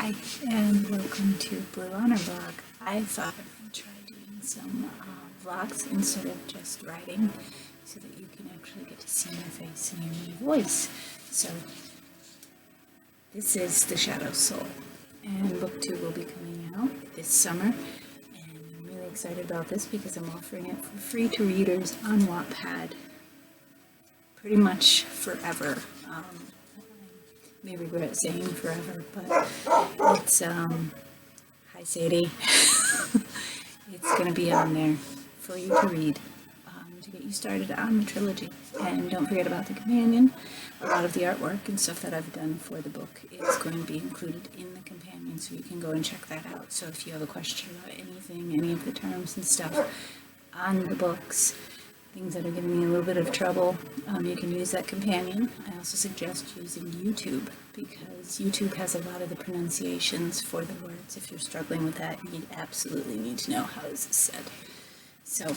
Hi, and welcome to Blue Honor Vlog. I thought I would try doing some vlogs instead of just writing, so that you can actually get to see my face and hear my voice. So, this is The Shadow Soul, and book 2 will be coming out this summer, and I'm really excited about this because I'm offering it for free to readers on Wattpad pretty much forever. May regret saying forever, but it's, hi Sadie, it's going to be on there for you to read, to get you started on the trilogy. And don't forget about the companion. A lot of the artwork and stuff that I've done for the book is going to be included in the companion, so you can go and check that out. So if you have a question about anything, any of the terms and stuff on the books, things that are giving me a little bit of trouble, you can use that companion. I also suggest using YouTube, because YouTube has a lot of the pronunciations for the words. If you're struggling with that, you absolutely need to know how is this said. So,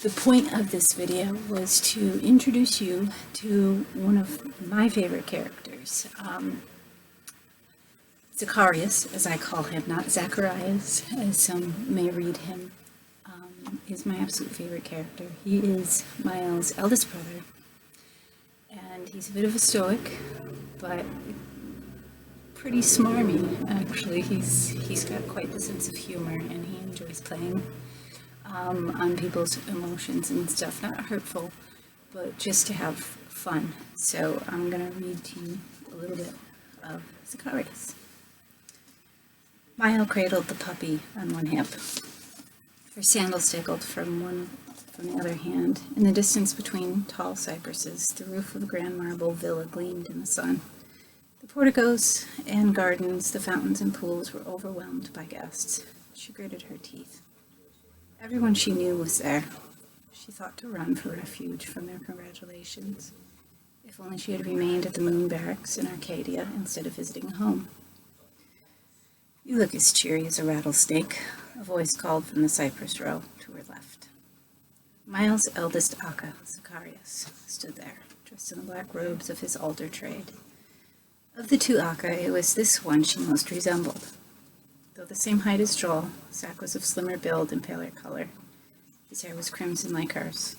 the point of this video was to introduce you to one of my favorite characters. Zacharias, as I call him, not Zacharias, as some may read him, is my absolute favorite character. He is Miles' eldest brother, and he's a bit of a stoic, but pretty smarmy, actually. He's got quite the sense of humor, and he enjoys playing on people's emotions and stuff. Not hurtful, but just to have fun. So I'm going to read to you a little bit of Zacharias. Mile cradled the puppy on one hip. Her sandals stickled from the other hand. In the distance between tall cypresses, the roof of a grand marble villa gleamed in the sun. The porticos and gardens, the fountains and pools were overwhelmed by guests. She gritted her teeth. Everyone she knew was there. She thought to run for refuge from their congratulations. If only she had remained at the Moon Barracks in Arcadia instead of visiting home. "You look as cheery as a rattlesnake," a voice called from the cypress row to her left. Miles' eldest Akka, Zacharias, stood there, dressed in the black robes of his alder trade. Of the two Akka, it was this one she most resembled. Though the same height as Joel, Zach was of slimmer build and paler color. His hair was crimson like hers.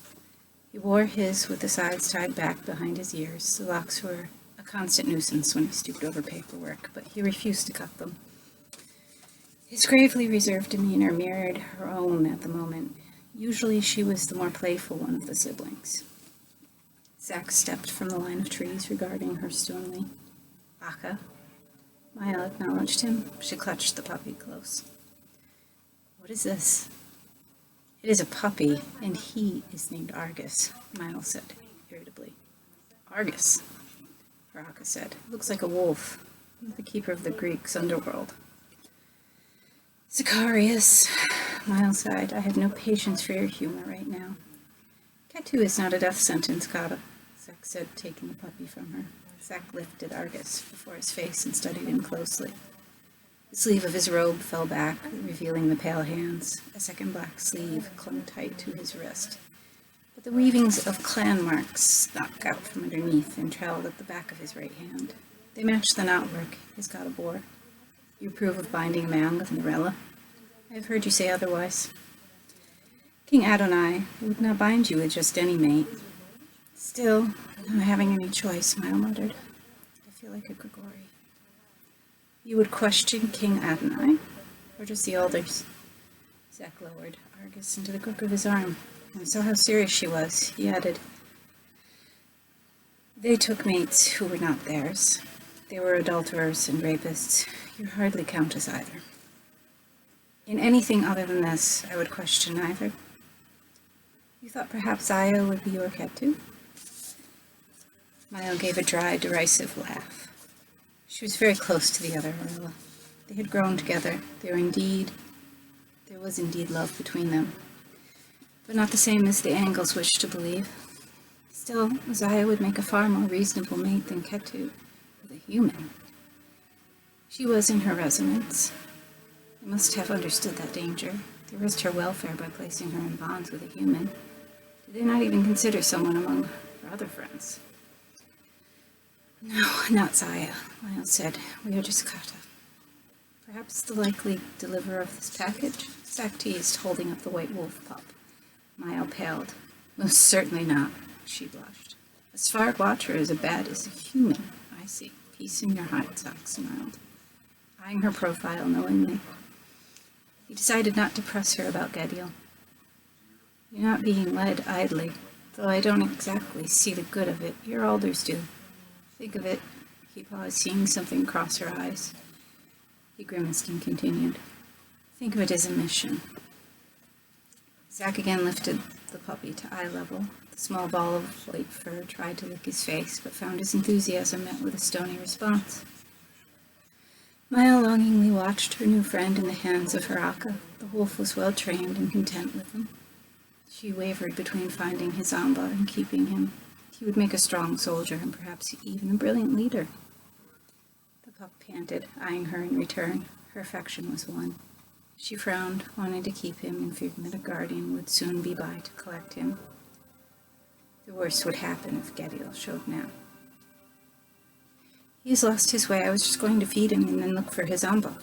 He wore his with the sides tied back behind his ears. The locks were a constant nuisance when he stooped over paperwork, but he refused to cut them. His gravely reserved demeanor mirrored her own at the moment. Usually she was the more playful one of the siblings. Zach stepped from the line of trees, regarding her sternly. "Akka?" Maya acknowledged him. She clutched the puppy close. "What is this?" "It is a puppy, and he is named Argus," Miles said irritably. "Argus?" her Akka said. "Looks like a wolf, the keeper of the Greeks' underworld." "Zacharias," Miles sighed, "I have no patience for your humor right now." "Ketu is not a death sentence, Kata," Zach said, taking the puppy from her. Zach lifted Argus before his face and studied him closely. The sleeve of his robe fell back, revealing the pale hands. A second black sleeve clung tight to his wrist. But the weavings of clan marks stuck out from underneath and trailed at the back of his right hand. They matched the knotwork his Kata bore. "You approve of binding a man with an umbrella? I have heard you say otherwise." "King Adonai would not bind you with just any mate." "Still, not having any choice," Mile muttered. "I feel like a Grigori." "You would question King Adonai? Or just the elders?" Zach lowered Argus into the crook of his arm, and saw how serious she was. He added, "They took mates who were not theirs. They were adulterers and rapists. You hardly count as either. In anything other than this, I would question neither." "You thought perhaps Aya would be your Ketu?" Mile gave a dry, derisive laugh. She was very close to the other Orla. They had grown together. There was indeed love between them, but not the same as the Angles wished to believe. Still, Zaya would make a far more reasonable mate than Ketu with a human. She was in her resonance. They must have understood that danger. They risked her welfare by placing her in bonds with a human. Did they not even consider someone among her other friends? "No, not Zaya," Miles said. "We are just Kata." Perhaps the likely deliverer of this package? Zack teased, holding up the white wolf pup. Mile paled. Most certainly not, she blushed. A Svarg watcher is as bad as a human. I see. Peace in your heart, Zack smiled, eyeing her profile knowingly. He decided not to press her about Gediel. You're not being led idly, though I don't exactly see the good of it. Your elders do. Think of it. He paused, seeing something cross her eyes. He grimaced and continued. Think of it as a mission. Zack again lifted the puppy to eye level. The small ball of white fur tried to lick his face, but found his enthusiasm met with a stony response. Maya longingly watched her new friend in the hands of her Akka. The wolf was well trained and content with him. She wavered between finding his Amba and keeping him. He would make a strong soldier and perhaps even a brilliant leader. The pup panted, eyeing her in return. Her affection was won. She frowned, wanting to keep him and fearing that a guardian would soon be by to collect him. The worst would happen if Gediel showed now. He's lost his way. I was just going to feed him and then look for his Amba.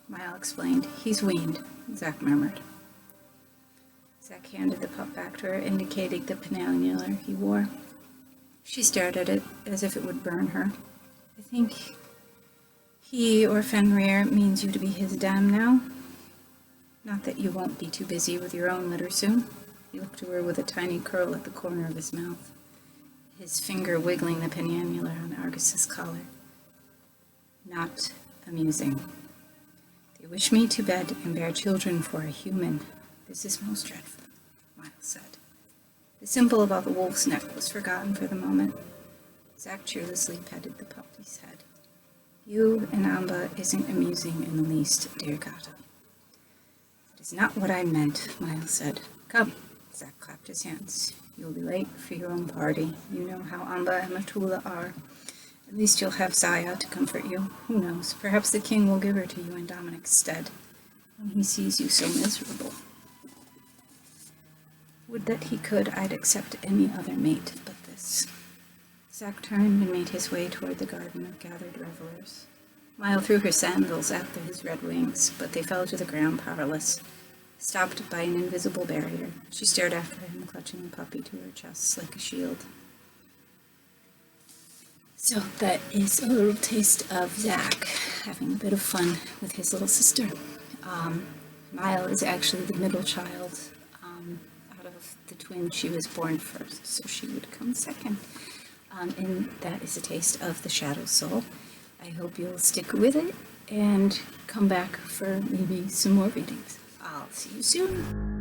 Mile explained. He's weaned, Zack murmured. Zack handed the pup back to her, indicating the penannular he wore. She stared at it as if it would burn her. I think he or Fenrir means you to be his dam now. Not that you won't be too busy with your own litter soon. He looked to her with a tiny curl at the corner of his mouth, his finger wiggling the penannular on Argus's collar. Not amusing. They wish me to bed and bear children for a human. This is most dreadful, Miles said. The symbol about the wolf's neck was forgotten for the moment. Zack cheerlessly petted the puppy's head. You and Amba isn't amusing in the least, dear Gata. It is not what I meant, Miles said. Come. Zack clapped his hands. You'll be late for your own party. You know how Amba and Matula are. At least you'll have Zaya to comfort you. Who knows? Perhaps the king will give her to you in Dominic's stead when he sees you so miserable. Would that he could, I'd accept any other mate but this. Zack turned and made his way toward the garden of gathered revelers. Mile threw her sandals after his red wings, but they fell to the ground powerless. Stopped by an invisible barrier, she stared after him, clutching the puppy to her chest like a shield. So that is a little taste of Zack having a bit of fun with his little sister. Mile is actually the middle child. Out of the twins, she was born first, so she would come second. And that is a taste of the Shadow Soul. I hope you'll stick with it and come back for maybe some more readings. I'll see you soon.